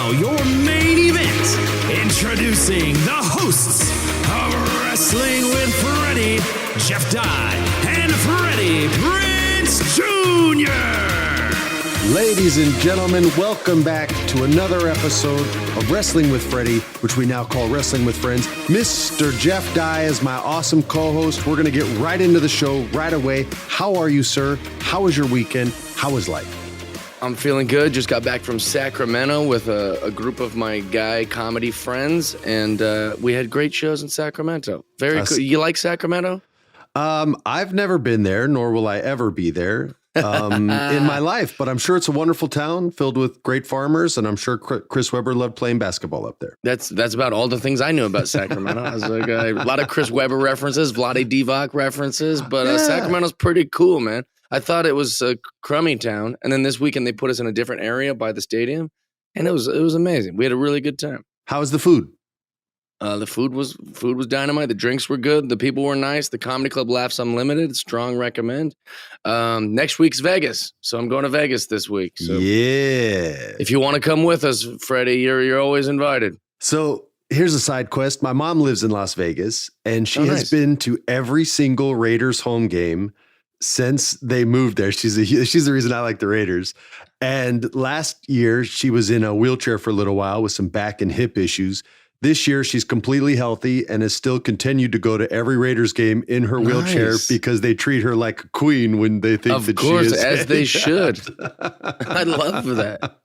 now, your main event. Introducing the hosts of Wrestling with Freddie, Jeff Dye, and Freddie Prinze Jr. Ladies and gentlemen, welcome back to another episode of Wrestling with Freddie, which we now call Wrestling with Friends. Mr. Jeff Dye is my awesome co-host. We're going to get right into the show right away. How are you, sir? How was your weekend? How was life? I'm feeling good. Just got back from Sacramento with a group of my guy comedy friends, and we had great shows in Sacramento. Very cool. You like Sacramento? I've never been there, nor will I ever be there in my life, but I'm sure it's a wonderful town filled with great farmers, and I'm sure Chris Webber loved playing basketball up there. That's about all the things I knew about Sacramento. I was like, a lot of Chris Webber references, Vlade Divac references, but Sacramento's pretty cool, man. I thought it was a crummy town, and then this weekend they put us in a different area by the stadium, and it was amazing. We had a really good time. How was the food? The food was dynamite. The drinks were good. The people were nice. The Comedy Club Laughs Unlimited, strong recommend. Next week's Vegas, so I'm going to Vegas this week. So yeah, if you want to come with us, Freddie, you're always invited. So here's a side quest. My mom lives in Las Vegas, and she has been to every single Raiders home game since they moved there. She's the reason I like the Raiders. And last year, she was in a wheelchair for a little while with some back and hip issues. This year, she's completely healthy and has still continued to go to every Raiders game in her wheelchair because they treat her like a queen when they think that she is. Of course, as they should. I love that.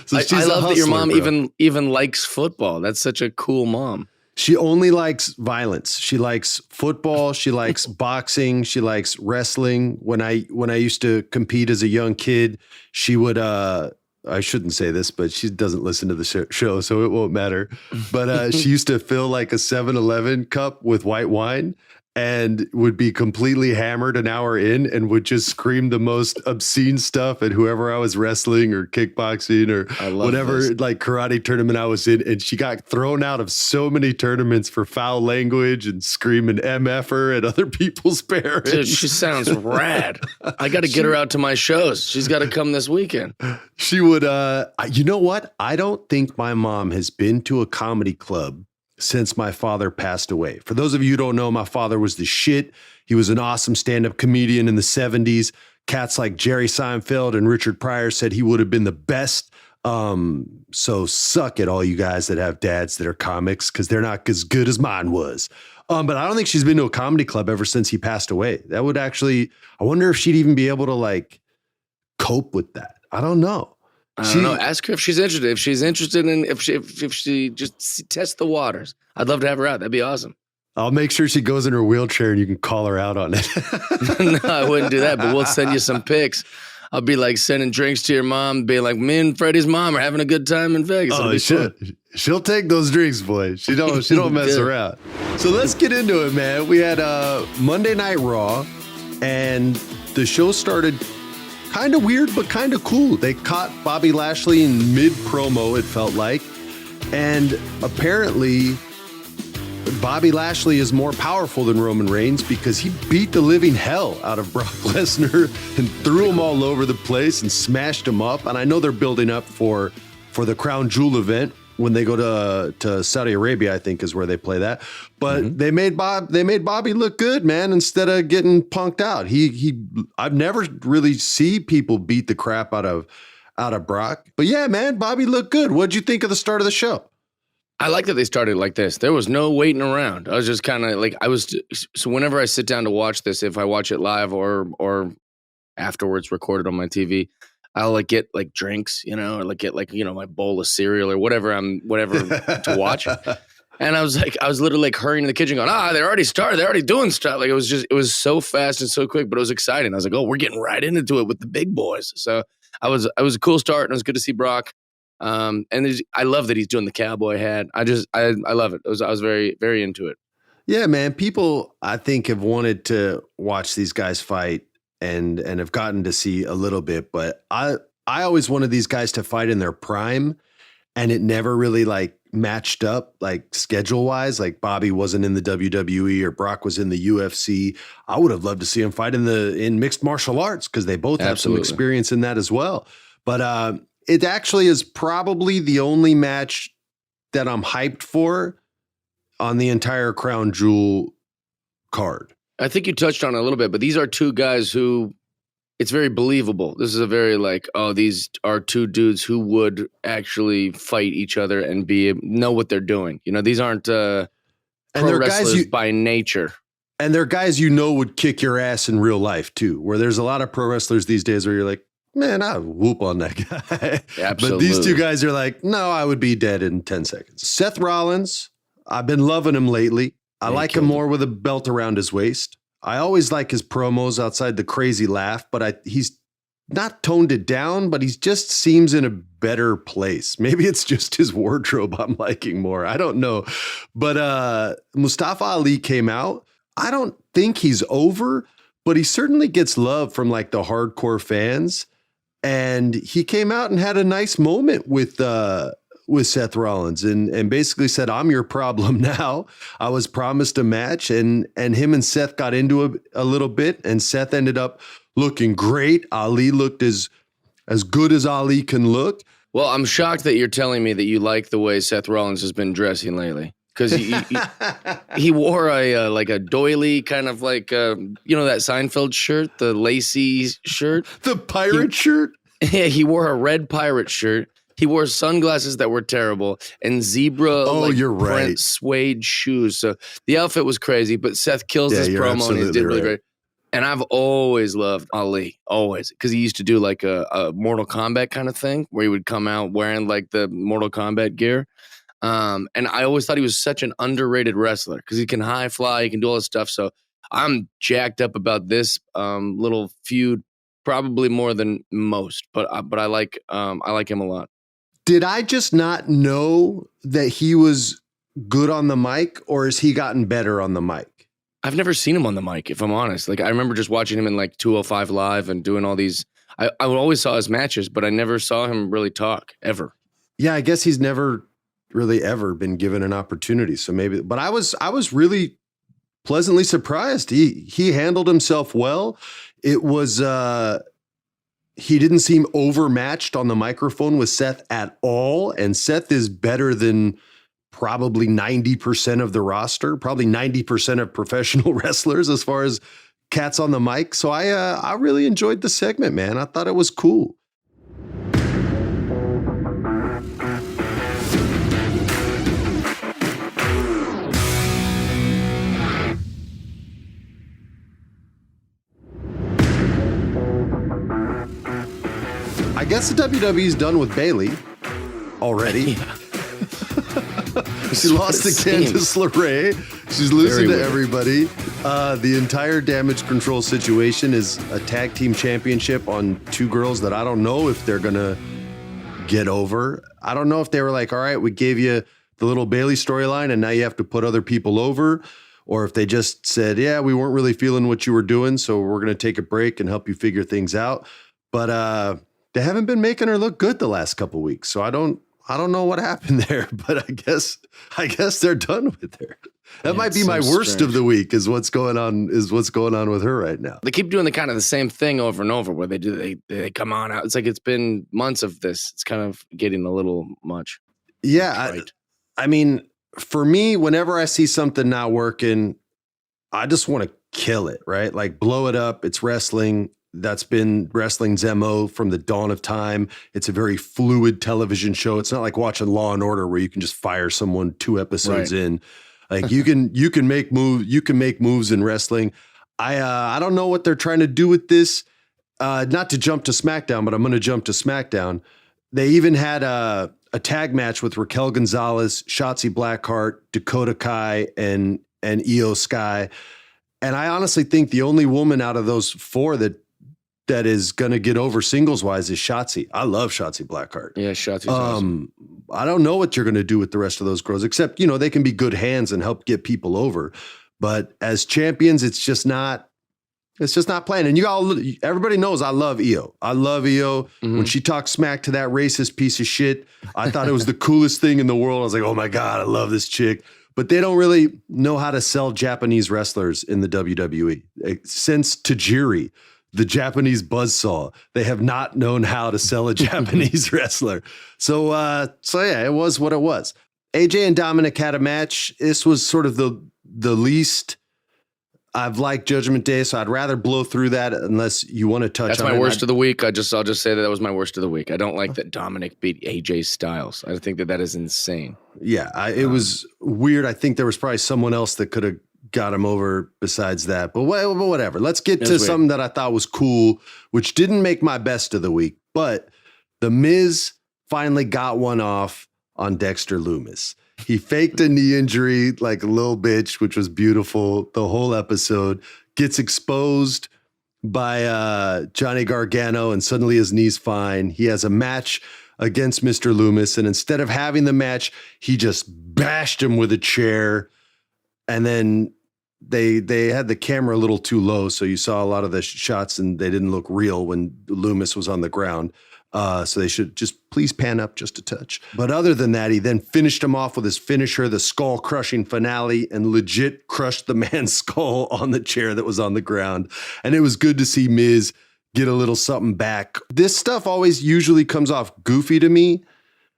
So I love that your mom even likes football. That's such a cool mom. She only likes violence. She likes football. She likes boxing. She likes wrestling. When I used to compete as a young kid, she would I shouldn't say this, but she doesn't listen to the show, so it won't matter. But she used to fill like a 7-Eleven cup with white wine and would be completely hammered an hour in and would just scream the most obscene stuff at whoever I was wrestling or kickboxing or whatever like karate tournament I was in. And she got thrown out of so many tournaments for foul language and screaming MFer at other people's parents. Dude, she sounds rad. I got to get her out to my shows. She's got to come this weekend. She would, you know what? I don't think my mom has been to a comedy club since my father passed away. For those of you who don't know, my father was the shit. He was an awesome stand-up comedian in the 70s. Cats like Jerry Seinfeld and Richard Pryor said he would have been the best. So suck it, all you guys that have dads that are comics, because they're not as good as mine was. But I don't think she's been to a comedy club ever since he passed away. That would actually, I wonder if she'd even be able to like cope with that. I don't know. I don't know. Ask her if she's interested. If she's interested in, if she just tests the waters, I'd love to have her out. That'd be awesome. I'll make sure she goes in her wheelchair and you can call her out on it. No, I wouldn't do that, but we'll send you some pics. I'll be like sending drinks to your mom, being like, me and Freddie's mom are having a good time in Vegas. She'll take those drinks, boy. She don't mess around. So let's get into it, man. We had Monday Night Raw, and the show started kind of weird, but kind of cool. They caught Bobby Lashley in mid-promo, it felt like. And apparently, Bobby Lashley is more powerful than Roman Reigns because he beat the living hell out of Brock Lesnar and threw him all over the place and smashed him up. And I know they're building up for the Crown Jewel event when they go to Saudi Arabia, I think is where they play that. But they made Bobby look good, man, instead of getting punked out. I've never really see people beat the crap out of Brock. But yeah, man, Bobby looked good. What'd you think of the start of the show? I like that they started like this. There was no waiting around. I was just kind of like, so whenever I sit down to watch this, if I watch it live or afterwards recorded on my TV, I'll like get like drinks, or like get like, my bowl of cereal or whatever to watch. And I was literally like hurrying to the kitchen going, they already started. They're already doing stuff. Like it was so fast and so quick, but it was exciting. I was like, we're getting right into it with the big boys. So it was a cool start, and it was good to see Brock. And I love that he's doing the cowboy hat. I love it. I was very, very into it. Yeah, man. People, I think, have wanted to watch these guys fight and have gotten to see a little bit, but I always wanted these guys to fight in their prime, and it never really like matched up like schedule wise. Like Bobby wasn't in the WWE or Brock was in the UFC. I would have loved to see him fight in mixed martial arts because they both have some experience in that as well. But it actually is probably the only match that I'm hyped for on the entire Crown Jewel card. I think you touched on it a little bit, but these are two guys who it's very believable. This is a very like, oh, these are two dudes who would actually fight each other and know what they're doing. You know, these aren't pro wrestlers by nature. And they're guys would kick your ass in real life too, where there's a lot of pro wrestlers these days where you're like, man, I whoop on that guy. Absolutely. But these two guys are like, no, I would be dead in 10 seconds. Seth Rollins, I've been loving him lately. I like him more with a belt around his waist. I always like his promos outside the crazy laugh, but he's not toned it down, but he just seems in a better place. Maybe it's just his wardrobe I'm liking more. I don't know. But Mustafa Ali came out. I don't think he's over, but he certainly gets love from like the hardcore fans. And he came out and had a nice moment with Seth Rollins and basically said, I'm your problem now. I was promised a match and him and Seth got into a little bit and Seth ended up looking great. Ali looked as good as Ali can look. Well, I'm shocked that you're telling me that you like the way Seth Rollins has been dressing lately. Because he wore a doily kind of like, that Seinfeld shirt, the lacy shirt. The pirate shirt? Yeah, he wore a red pirate shirt. He wore sunglasses that were terrible and zebra print suede shoes. So the outfit was crazy, but Seth kills this promo and he did really great. And I've always loved Ali, always, because he used to do like a Mortal Kombat kind of thing where he would come out wearing like the Mortal Kombat gear. And I always thought he was such an underrated wrestler because he can high fly, he can do all this stuff. So I'm jacked up about this little feud, probably more than most. But I like him a lot. Did I just not know that he was good on the mic, or has he gotten better on the mic? I've never seen him on the mic, if I'm honest. Like I remember just watching him in like 205 Live and doing all these. I always saw his matches, but I never saw him really talk ever. Yeah, I guess he's never really ever been given an opportunity. So maybe, but I was really pleasantly surprised. He handled himself well. It was he didn't seem overmatched on the microphone with Seth at all. And Seth is better than probably 90% of the roster, probably 90% of professional wrestlers as far as cats on the mic. So I really enjoyed the segment, man. I thought it was cool. I guess the WWE's done with Bayley already. She lost to Candice LeRae. She's losing to everybody. The entire Damage Control situation is a tag team championship on two girls that I don't know if they're going to get over. I don't know if they were like, all right, we gave you the little Bayley storyline and now you have to put other people over. Or if they just said, yeah, we weren't really feeling what you were doing, so we're going to take a break and help you figure things out. But they haven't been making her look good the last couple of weeks. So I don't know what happened there, but I guess they're done with her. That might be my worst of the week is what's going on with her right now. They keep doing the same thing over and over where they come on out. It's like it's been months of this. It's kind of getting a little much. Yeah. I mean, for me, whenever I see something not working, I just want to kill it, right? Like blow it up. It's wrestling. That's been wrestling's MO from the dawn of time. It's a very fluid television show. It's not like watching Law and Order where you can just fire someone 2 episodes in. Like you can make moves in wrestling. I don't know what they're trying to do with this. Not to jump to SmackDown, but I'm going to jump to SmackDown. They even had a tag match with Raquel Gonzalez, Shotzi Blackheart, Dakota Kai, and Io Sky. And I honestly think the only woman out of those 4 that is going to get over singles-wise is Shotzi. I love Shotzi Blackheart. Yeah, Shotzi's awesome. I don't know what you're going to do with the rest of those girls, except, they can be good hands and help get people over. But as champions, it's just not playing. And everybody knows I love Io. I love Io. Mm-hmm. When she talks smack to that racist piece of shit, I thought it was the coolest thing in the world. I was like, oh my God, I love this chick. But they don't really know how to sell Japanese wrestlers in the WWE. Since Tajiri the Japanese buzzsaw. They have not known how to sell a Japanese wrestler. So yeah, it was what it was. AJ and Dominic had a match. This was sort of the least I've liked Judgment Day, so I'd rather blow through that unless you want to touch on it. That's my worst of the week. I'll just say that was my worst of the week. I don't like that Dominic beat AJ Styles. I think that is insane. Yeah, it was weird. I think there was probably someone else that could have got him over besides that, but whatever. Let's get to something that I thought was cool, which didn't make my best of the week, but The Miz finally got one off on Dexter Lumis. He faked a knee injury like a little bitch, which was beautiful. The whole episode gets exposed by Johnny Gargano, and suddenly his knee's fine. He has a match against Mr. Lumis, and instead of having the match, he just bashed him with a chair. And then they had the camera a little too low, so you saw a lot of the shots and they didn't look real when Lumis was on the ground. So they should just please pan up just a touch. But other than that, he then finished him off with his finisher, the skull-crushing finale, and legit crushed the man's skull on the chair that was on the ground. And it was good to see Miz get a little something back. This stuff always usually comes off goofy to me,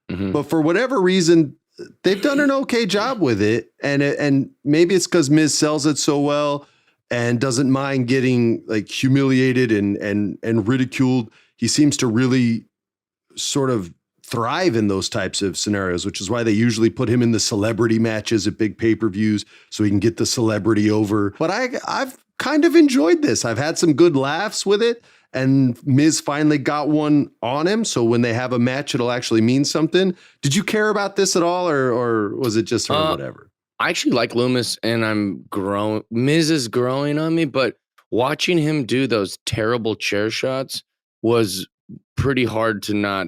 but for whatever reason, they've done an okay job with it. And maybe it's because Miz sells it so well and doesn't mind getting like humiliated and ridiculed. He seems to really sort of thrive in those types of scenarios, which is why they usually put him in the celebrity matches at big pay-per-views so he can get the celebrity over. But I've kind of enjoyed this. I've had some good laughs with it, and Miz finally got one on him. So when they have a match, it'll actually mean something. Did you care about this at all, or was it just sort of whatever? I actually like Lumis, and Miz is growing on me, but watching him do those terrible chair shots was pretty hard to not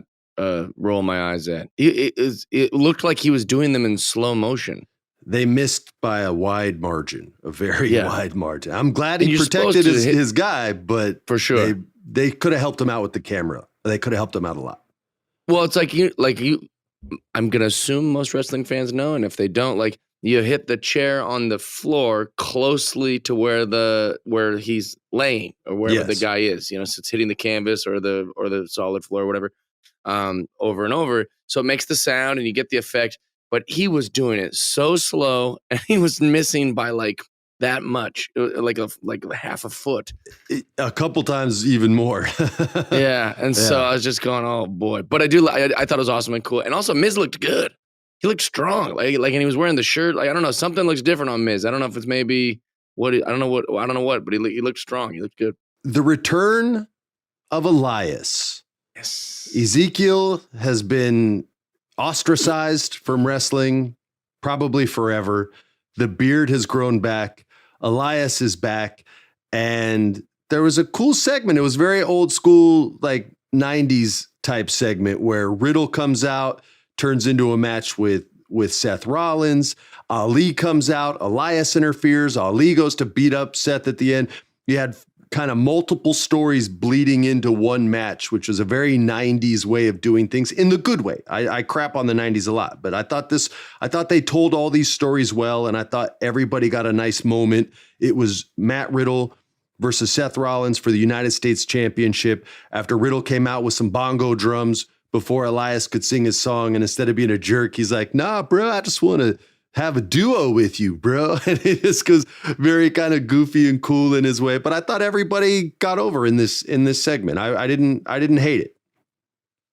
roll my eyes at. It looked like he was doing them in slow motion. They missed by a wide margin, a very wide margin. I'm glad he protected his guy, but for sure they could have helped him out with the camera. They could have helped him out a lot. Well, it's like you. I'm gonna assume most wrestling fans know, and if they don't, like, you hit the chair on the floor closely to where he's laying or wherever the guy is. You know, so it's hitting the canvas or the solid floor or whatever, over and over. So it makes the sound and you get the effect. But he was doing it so slow, and he was missing by like that much, like half a foot. A couple times even more. Yeah, and so I was just going, oh boy. But I thought it was awesome and cool. And also Miz looked good. He looked strong, like, and he was wearing the shirt. Like, I don't know, something looks different on Miz. I don't know if it's maybe but he looked strong. He looked good. The return of Elias. Yes. Ezekiel has been ostracized from wrestling probably forever. The beard has grown back. Elias is back, and there was a cool segment. It was very old school, like 90s type segment where Riddle comes out, turns into a match with Seth Rollins. Ali comes out. Elias interferes. Ali goes to beat up Seth at the end. You had kind of multiple stories bleeding into one match, which was a very 90s way of doing things in the good way. I crap on the 90s a lot, but I thought they told all these stories well, and I thought everybody got a nice moment. It was Matt Riddle versus Seth Rollins for the United States Championship after Riddle came out with some bongo drums before Elias could sing his song. And instead of being a jerk, he's like, nah, bro, I just want to have a duo with you, bro. And it just goes very kind of goofy and cool in his way. But I thought everybody got over in this segment. I didn't hate it.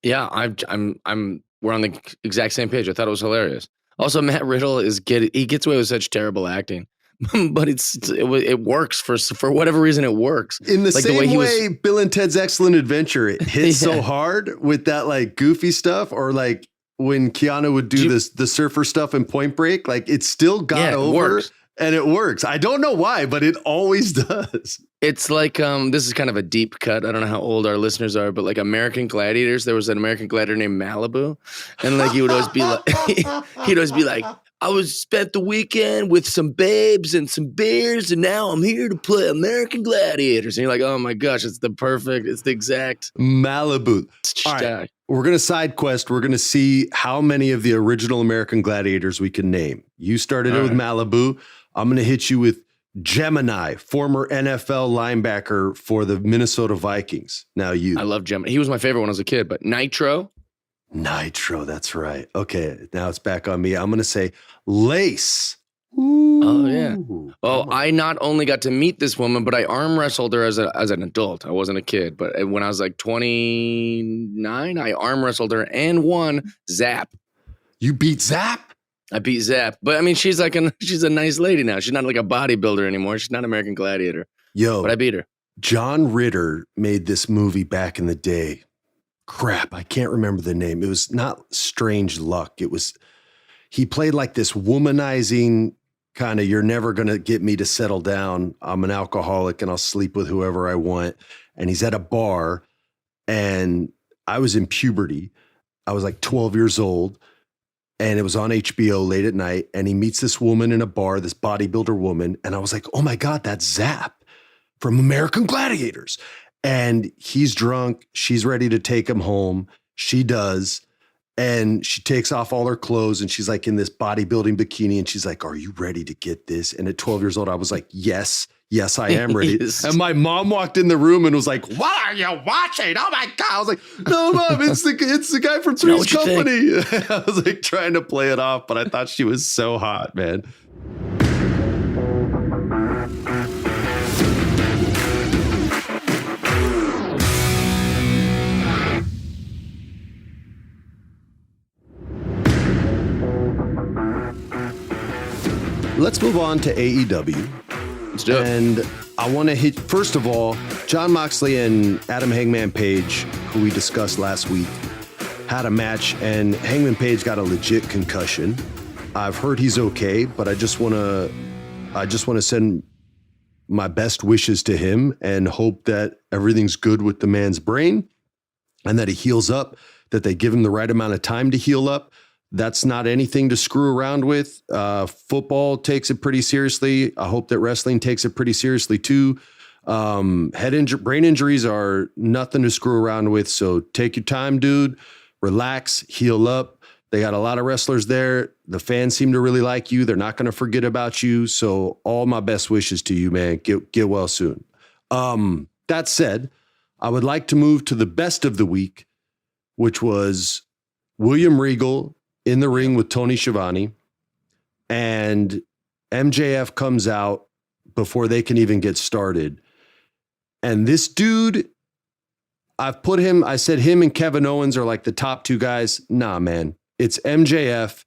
Yeah, we're on the exact same page. I thought it was hilarious. Also, Matt Riddle he gets away with such terrible acting. But it works for whatever reason. It works in the same way Bill and Ted's Excellent Adventure. It hits so hard with that like goofy stuff, or like when Keanu would do the surfer stuff in Point Break. Like it still got over, and it works. I don't know why, but it always does. It's like this is kind of a deep cut. I don't know how old our listeners are, but like American Gladiators, there was an American gladiator named Malibu, and like he would always be like. I spent the weekend with some babes and some beers, and now I'm here to play American Gladiators. And you're like, oh my gosh, it's the exact Malibu. All right, we're going to side quest. We're going to see how many of the original American Gladiators we can name. You started it with Malibu. I'm going to hit you with Gemini, former NFL linebacker for the Minnesota Vikings. Now you. I love Gemini. He was my favorite when I was a kid, but Nitro. Nitro, that's right. Okay, now it's back on me. I'm going to say Lace. Oh, yeah. Ooh, Well, I not only got to meet this woman, but I arm wrestled her as an adult. I wasn't a kid, but when I was like 29, I arm wrestled her and won Zap. You beat Zap? I beat Zap. But I mean, she's a nice lady now. She's not like a bodybuilder anymore. She's not American Gladiator. Yo, but I beat her. John Ritter made this movie back in the day. Crap, I can't remember the name. It was not Strange Luck. He played like this womanizing kind of, you're never going to get me to settle down. I'm an alcoholic and I'll sleep with whoever I want. And he's at a bar, and I was in puberty. I was like 12 years old, and it was on HBO late at night. And he meets this woman in a bar, this bodybuilder woman. And I was like, oh my God, that's Zap from American Gladiators. And he's drunk. She's ready to take him home. She does. And she takes off all her clothes, and she's like in this bodybuilding bikini. And she's like, are you ready to get this? And at 12 years old, I was like, yes, I am ready. Yes. And my mom walked in the room and was like, what are you watching? Oh my God. I was like, no, Mom, it's the guy from Three's Company. I was like trying to play it off, but I thought she was so hot, man. Let's move on to AEW. Let's do it. And I want to hit, first of all, Jon Moxley and Adam Hangman Page, who we discussed last week, had a match, and Hangman Page got a legit concussion. I've heard he's okay, but I just want to send my best wishes to him and hope that everything's good with the man's brain and that he heals up, that they give him the right amount of time to heal up. That's not anything to screw around with. Football takes it pretty seriously. I hope that wrestling takes it pretty seriously too. Brain injuries are nothing to screw around with. So take your time, dude. Relax, heal up. They got a lot of wrestlers there. The fans seem to really like you. They're not going to forget about you. So all my best wishes to you, man. Get well soon. That said, I would like to move to the best of the week, which was William Regal in the ring with Tony Schiavone, and MJF comes out before they can even get started. And this dude, I said him and Kevin Owens are like the top two guys. Nah, man, it's MJF,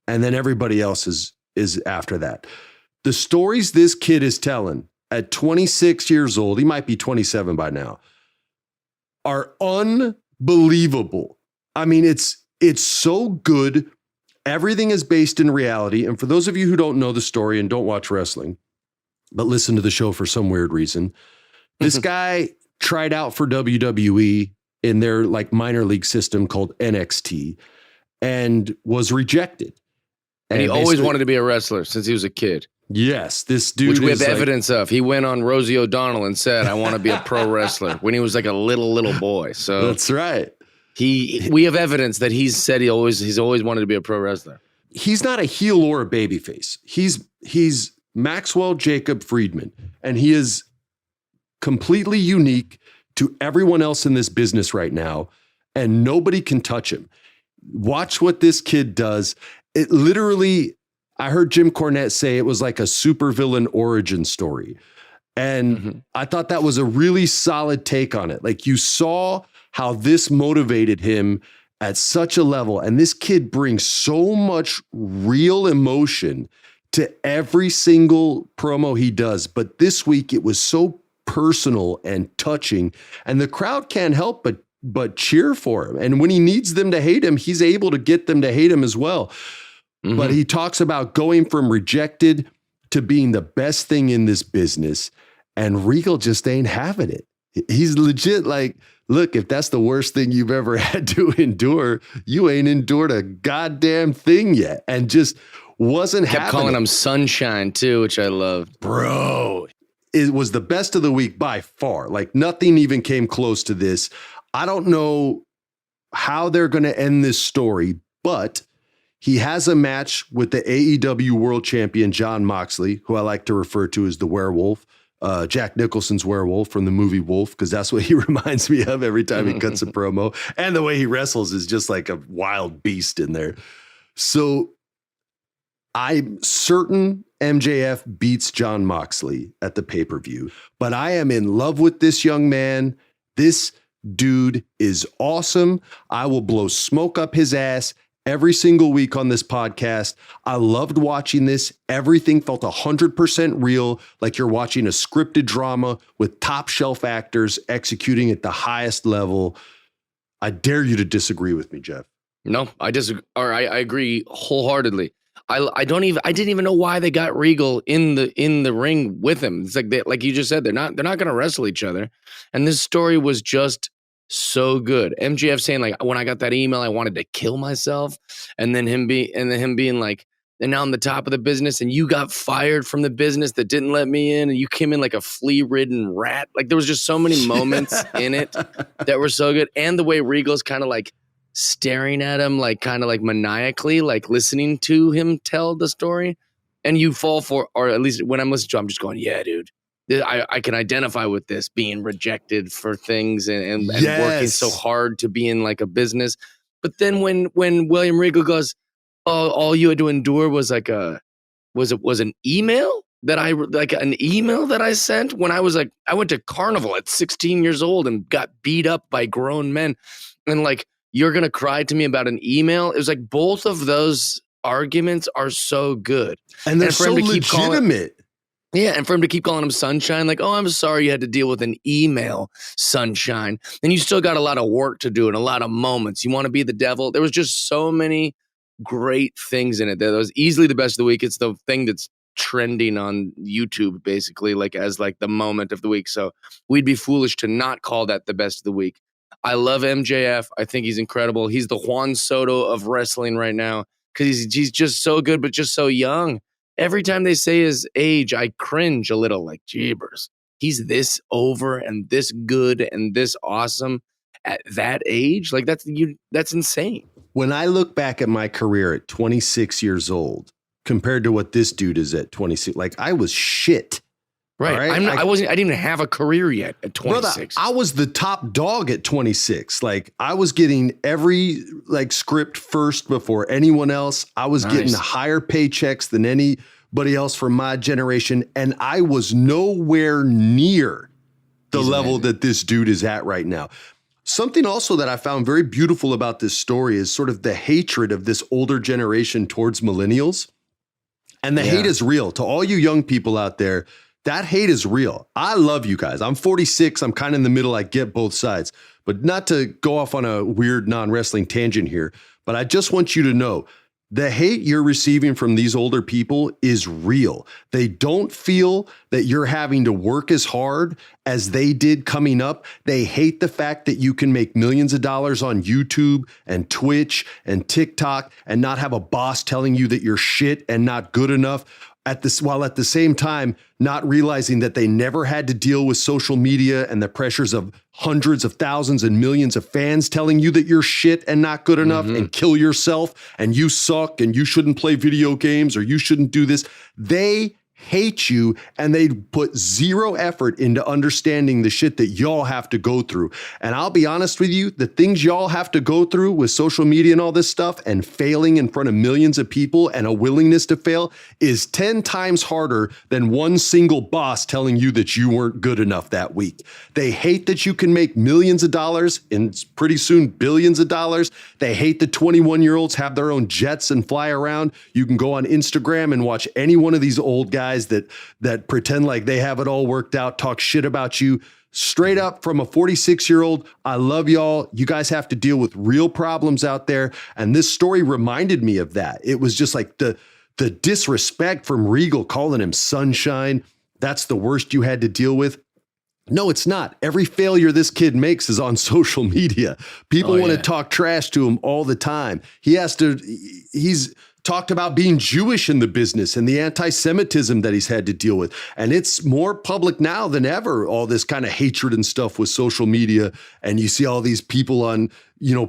and then everybody else is after that. The stories this kid is telling at 26 years old, he might be 27 by now, are unbelievable. I mean, it's so good. Everything is based in reality. And for those of you who don't know the story and don't watch wrestling, but listen to the show for some weird reason, this guy tried out for WWE in their like minor league system called NXT and was rejected. And he always wanted to be a wrestler since he was a kid. Yes, this dude, which we have evidence of. He went on Rosie O'Donnell and said, I want to be a pro wrestler when he was like a little boy. So that's right. We have evidence that he's said he's always wanted to be a pro wrestler. He's not a heel or a babyface. He's Maxwell Jacob Friedman, and he is completely unique to everyone else in this business right now, and nobody can touch him. Watch what this kid does. It literally, I heard Jim Cornette say it was like a supervillain origin story. And I thought that was a really solid take on it. Like, you saw how this motivated him at such a level. And this kid brings so much real emotion to every single promo he does. But this week it was so personal and touching, and the crowd can't help but cheer for him. And when he needs them to hate him, he's able to get them to hate him as well. But he talks about going from rejected to being the best thing in this business. And Regal just ain't having it. He's legit like, look, if that's the worst thing you've ever had to endure, you ain't endured a goddamn thing yet. And just wasn't having it. Kept calling him Sunshine too, which I loved. Bro, it was the best of the week by far. Like, nothing even came close to this. I don't know how they're going to end this story, but He has a match with the AEW World Champion, Jon Moxley, who I like to refer to as the werewolf, Jack Nicholson's werewolf from the movie Wolf, because that's what he reminds me of every time he cuts a promo. And the way he wrestles is just like a wild beast in there. So I'm certain MJF beats Jon Moxley at the pay-per-view, but I am in love with this young man. This dude is awesome. I will blow smoke up his ass every single week on this podcast. I loved watching this. Everything felt 100% real, like you're watching a scripted drama with top shelf actors executing at the highest level. I dare you to disagree with me, Jeff. No, I disagree. Or I agree wholeheartedly. I didn't even know why they got Regal in the ring with him. It's like you just said, they're not going to wrestle each other. And this story was just so good. MJF saying like, when I got that email, I wanted to kill myself, and then him being like, and now I'm the top of the business, and you got fired from the business that didn't let me in, and you came in like a flea-ridden rat. Like there was just so many moments in it that were so good, and the way Regal's kind of like staring at him, like kind of like maniacally, like listening to him tell the story, and you fall for, or at least when I'm listening to him, I'm just going, yeah, dude. I can identify with this, being rejected for things and working so hard to be in like a business. But then when William Regal goes, oh, all you had to endure was like was an email that I sent when I was like, I went to Carnival at 16 years old and got beat up by grown men. And like, you're going to cry to me about an email. It was like both of those arguments are so good. And they're so legitimate. Yeah, and for him to keep calling him Sunshine, like, oh, I'm sorry you had to deal with an email, Sunshine. And you still got a lot of work to do and a lot of moments. You want to be the devil. There was just so many great things in it. That was easily the best of the week. It's the thing that's trending on YouTube, basically, like as like the moment of the week. So we'd be foolish to not call that the best of the week. I love MJF. I think he's incredible. He's the Juan Soto of wrestling right now because he's just so good, but just so young. Every time they say his age, I cringe a little, like, jeebers. He's this over and this good and this awesome at that age. Like, that's insane. When I look back at my career at 26 years old, compared to what this dude is at 26, like, I was shit. Right. Right? I didn't even have a career yet at 26. Brother, I was the top dog at 26. Like, I was getting every like script first before anyone else. I was getting higher paychecks than anybody else from my generation. And I was nowhere near the level that this dude is at right now. Something also that I found very beautiful about this story is sort of the hatred of this older generation towards millennials. And the hate is real. To all you young people out there, that hate is real. I love you guys. I'm 46. I'm kind of in the middle. I get both sides. But not to go off on a weird non-wrestling tangent here, but I just want you to know the hate you're receiving from these older people is real. They don't feel that you're having to work as hard as they did coming up. They hate the fact that you can make millions of dollars on YouTube and Twitch and TikTok and not have a boss telling you that you're shit and not good enough. While at the same time, not realizing that they never had to deal with social media and the pressures of hundreds of thousands and millions of fans telling you that you're shit and not good enough and kill yourself and you suck and you shouldn't play video games or you shouldn't do this. They hate you and they put zero effort into understanding the shit that y'all have to go through. And I'll be honest with you, the things y'all have to go through with social media and all this stuff and failing in front of millions of people and a willingness to fail is 10 times harder than one single boss telling you that you weren't good enough that week. They hate that you can make millions of dollars and pretty soon billions of dollars. They hate that 21-year-olds have their own jets and fly around. You can go on Instagram and watch any one of these old guys that pretend like they have it all worked out, talk shit about you. Straight up from a 46-year-old, I love y'all. You guys have to deal with real problems out there. And this story reminded me of that. It was just like the disrespect from Regal calling him Sunshine. That's the worst you had to deal with. No, it's not. Every failure this kid makes is on social media. People want to talk trash to him all the time. He's talked about being Jewish in the business and the anti-Semitism that he's had to deal with. And it's more public now than ever, all this kind of hatred and stuff with social media. And you see all these people on,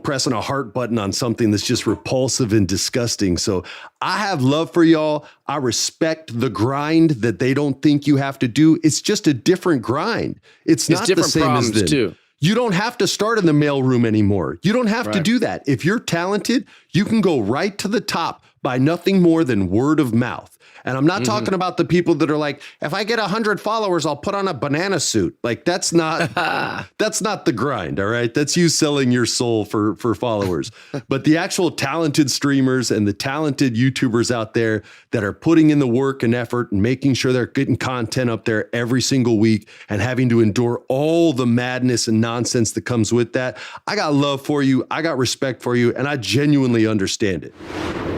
pressing a heart button on something that's just repulsive and disgusting. So I have love for y'all. I respect the grind that they don't think you have to do. It's just a different grind. It's not the same as then. Too. You don't have to start in the mailroom anymore. You don't have to do that. If you're talented, you can go right to the top by nothing more than word of mouth. And I'm not talking about the people that are like, if I get 100 followers, I'll put on a banana suit. Like that's not the grind. All right. That's you selling your soul for followers. But the actual talented streamers and the talented YouTubers out there that are putting in the work and effort and making sure they're getting content up there every single week and having to endure all the madness and nonsense that comes with that. I got love for you. I got respect for you. And I genuinely understand it.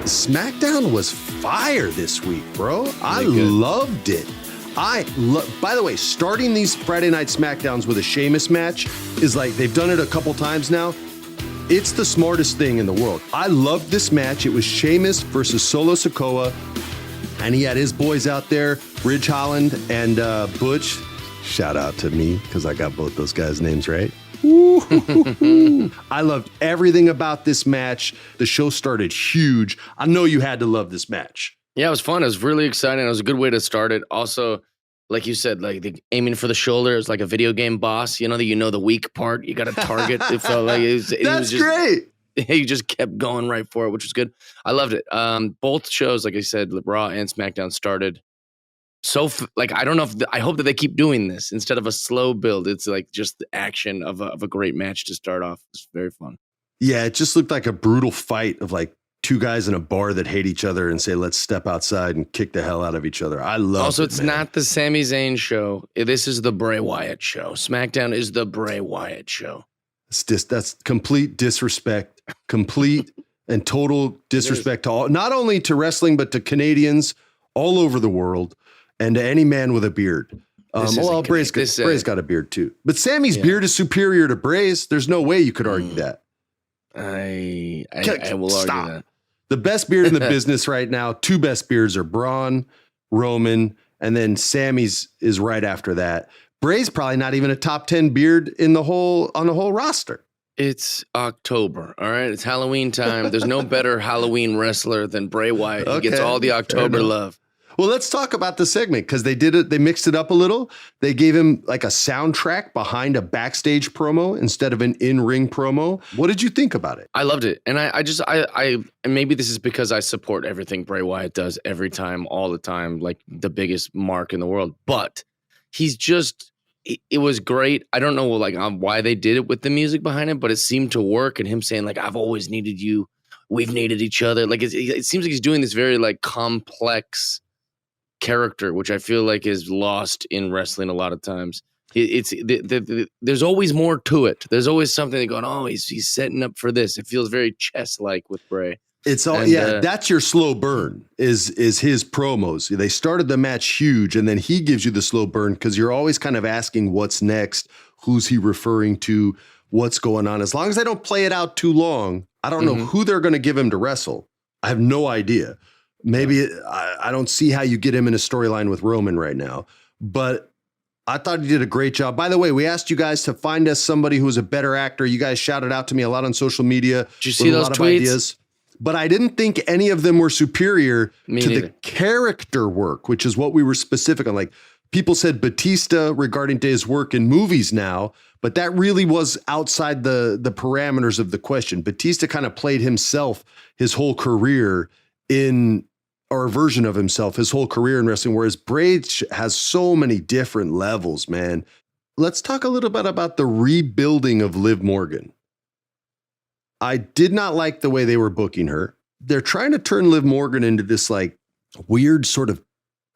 SmackDown was fire this week, bro. I loved it. By the way, starting these Friday night SmackDowns with a Sheamus match is like, they've done it a couple times now. It's the smartest thing in the world. I loved this match. It was Sheamus versus Solo Sikoa. And he had his boys out there, Ridge Holland and Butch. Shout out to me, because I got both those guys' names right. I loved everything about this match. The show started huge. I know you had to love this match. Yeah, it was fun. It was really exciting. It was a good way to start it. Also, like you said, like aiming for the shoulder is like a video game boss. The weak part. You got to target. It felt like That's great. He just kept going right for it, which was good. I loved it. Both shows, like I said, Raw and SmackDown started. I don't know I hope that they keep doing this instead of a slow build. It's like just the action of a great match to start off. It's very fun. Yeah, it just looked like a brutal fight of like two guys in a bar that hate each other and say, let's step outside and kick the hell out of each other. I love it. Also, it's not the Sami Zayn show. This is the Bray Wyatt show. SmackDown is the Bray Wyatt show. That's complete disrespect, complete and total disrespect to all, not only to wrestling, but to Canadians all over the world. And to any man with a beard. Bray's got a beard too. But Sammy's beard is superior to Bray's. There's no way you could argue that. I will argue that. The best beard in the business right now, two best beards are Braun, Roman, and then Sammy's is right after that. Bray's probably not even a top 10 beard on the whole roster. It's October, all right? It's Halloween time. There's no better Halloween wrestler than Bray Wyatt. He gets all the October love. Well, let's talk about the segment because they did it. They mixed it up a little. They gave him like a soundtrack behind a backstage promo instead of an in-ring promo. What did you think about it? I loved it. And I maybe this is because I support everything Bray Wyatt does every time, all the time, like the biggest mark in the world. But he's just, it was great. I don't know why they did it with the music behind it, but it seemed to work. And him saying like, I've always needed you. We've needed each other. Like it seems like he's doing this very like complex character, which I feel like is lost in wrestling a lot of times. There's always more to it. There's always something going, oh, he's setting up for this. It feels very chess-like with Bray. It's all that's your slow burn is his promos. They started the match huge and then he gives you the slow burn because you're always kind of asking what's next, who's he referring to, what's going on. As long as they don't play it out too long, I don't know who they're going to give him to wrestle. I have no idea. Maybe I don't see how you get him in a storyline with Roman right now, but I thought he did a great job. By the way, we asked you guys to find us somebody who was a better actor. You guys shouted out to me a lot on social media. Did you see those tweets? Ideas, but I didn't think any of them were superior to the character work, which is what we were specific on. Like people said Batista regarding to his work in movies now, but that really was outside the parameters of the question. Batista kind of played himself his whole career or a version of himself his whole career in wrestling, whereas Bray has so many different levels, man. Let's talk a little bit about the rebuilding of Liv Morgan. I did not like the way they were booking her. They're trying to turn Liv Morgan into this like weird sort of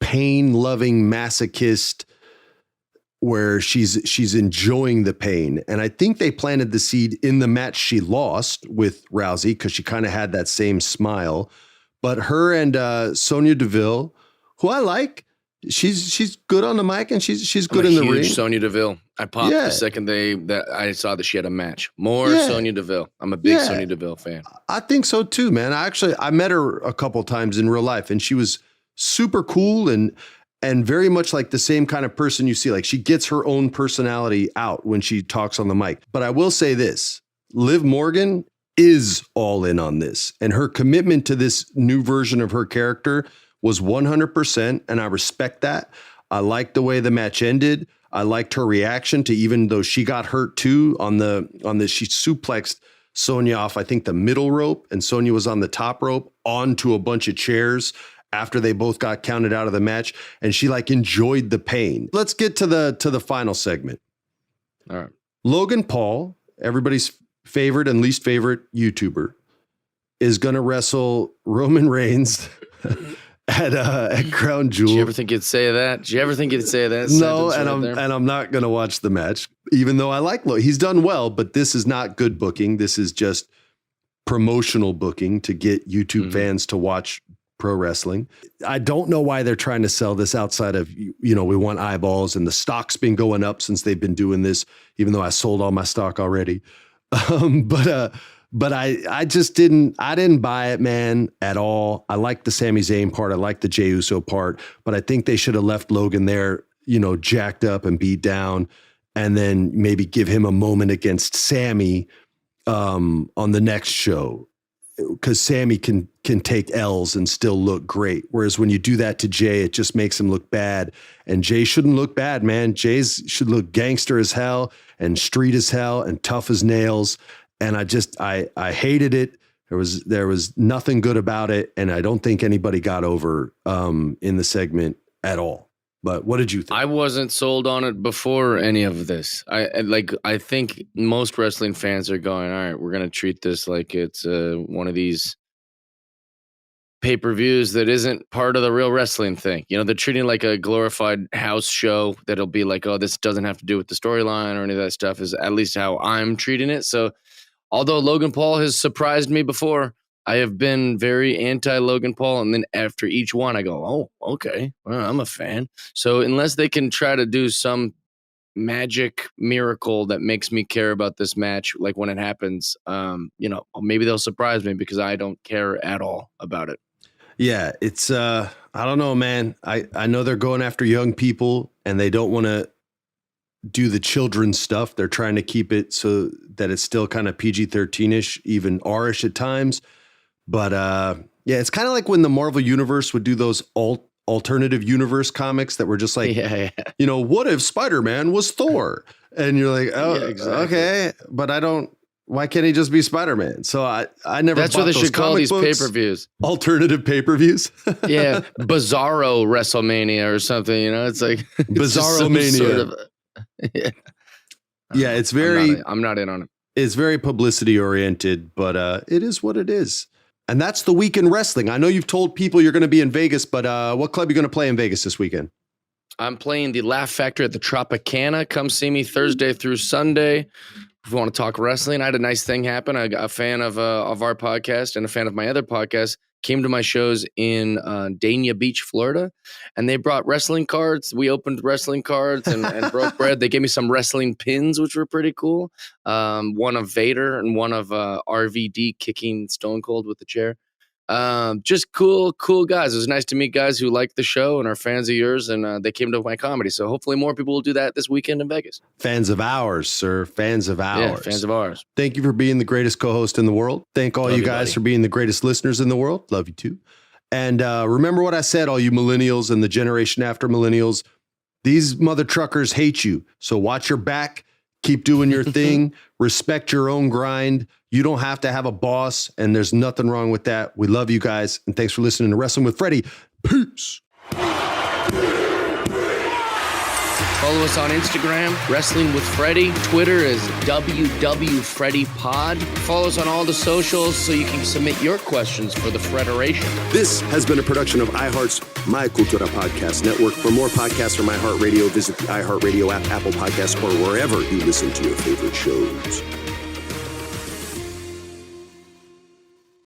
pain-loving masochist where she's enjoying the pain. And I think they planted the seed in the match she lost with Rousey because she kind of had that same smile. But her and Sonya Deville, who I like, she's good on the mic and she's good I'm in a the ring. huge Sonya Deville. I popped Yeah. the second that I saw that she had a match. More Yeah. Sonya Deville. I'm a big Yeah. Sonya Deville fan. I think so too, man. I met her a couple times in real life, and she was super cool and very much like the same kind of person you see. Like, she gets her own personality out when she talks on the mic. But I will say this, Liv Morgan is all in on this, and her commitment to this new version of her character was 100%, and I respect that. I liked the way the match ended. I liked her reaction to, even though she got hurt too on the she suplexed Sonya off, I think, the middle rope, and Sonya was on the top rope onto a bunch of chairs after they both got counted out of the match, and she like enjoyed the pain. Let's get to the final segment. All right. Logan Paul, everybody's favorite and least favorite YouTuber, is going to wrestle Roman Reigns at Crown Jewel. Did you ever think you'd say that? Did you ever think you'd say that? No, and right I'm not going to watch the match, even though I like Logan. He's done well, but this is not good booking. This is just promotional booking to get YouTube fans to watch pro wrestling. I don't know why they're trying to sell this outside of, we want eyeballs, and the stock's been going up since they've been doing this, even though I sold all my stock already. But I just didn't buy it, man, at all. I like the Sami Zayn part. I like the Jey Uso part, but I think they should have left Logan there, jacked up and beat down, and then maybe give him a moment against Sami on the next show, because Sami can take L's and still look great. Whereas when you do that to Jey, it just makes him look bad. And Jey shouldn't look bad, man. Jey should look gangster as hell and street as hell and tough as nails. And I hated it. There was nothing good about it. And I don't think anybody got over in the segment at all. But what did you think? I wasn't sold on it before any of this. I think most wrestling fans are going, all right, we're going to treat this like it's one of these pay-per-views that isn't part of the real wrestling thing. They're treating it like a glorified house show that'll be like, oh, this doesn't have to do with the storyline or any of that stuff, is at least how I'm treating it. So although Logan Paul has surprised me before, I have been very anti-Logan Paul, and then after each one, I go, oh, okay, well, I'm a fan. So unless they can try to do some magic miracle that makes me care about this match, like when it happens, maybe they'll surprise me, because I don't care at all about it. Yeah, it's, I don't know, man. I know they're going after young people, and they don't want to do the children's stuff. They're trying to keep it so that it's still kind of PG-13-ish, even R-ish at times. But yeah, it's kind of like when the Marvel Universe would do those alternative universe comics that were just like, what if Spider-Man was Thor? And you're like, oh, yeah, exactly. Okay, but why can't he just be Spider-Man? So I never. That's what they should call these pay-per-views. Alternative pay-per-views. Yeah, Bizarro WrestleMania or something. It's like Bizarro Mania. Sort of, yeah, it's very. I'm not in on it. It's very publicity oriented, but it is what it is. And that's the week in wrestling. I know you've told people you're going to be in Vegas, but what club are you going to play in Vegas this weekend? I'm playing the Laugh Factory at the Tropicana. Come see me Thursday through Sunday. If you want to talk wrestling, I had a nice thing happen. A fan of our podcast and a fan of my other podcast came to my shows in Dania Beach, Florida, and they brought wrestling cards. We opened wrestling cards and broke bread. They gave me some wrestling pins, which were pretty cool. One of Vader and one of RVD kicking Stone Cold with the chair. Just cool guys. It was nice to meet guys who like the show and are fans of yours, and they came to my comedy. So hopefully more people will do that this weekend in Vegas. Fans of ours, sir. Fans of ours. Yeah, fans of ours. Thank you for being the greatest co-host in the world. Thank all you guys for being the greatest listeners in the world. Love you too. And remember what I said, all you millennials and the generation after millennials. These mother truckers hate you. So watch your back. Keep doing your thing. Respect your own grind. You don't have to have a boss, and there's nothing wrong with that. We love you guys, and thanks for listening to Wrestling with Freddie. Peace. Follow us on Instagram, Wrestling with Freddie. Twitter is WWFreddie Follow us on all the socials so you can submit your questions for the Federation. This has been a production of iHeart's My Cultura Podcast Network. For more podcasts from iHeartRadio, visit the iHeartRadio app, Apple Podcasts, or wherever you listen to your favorite shows.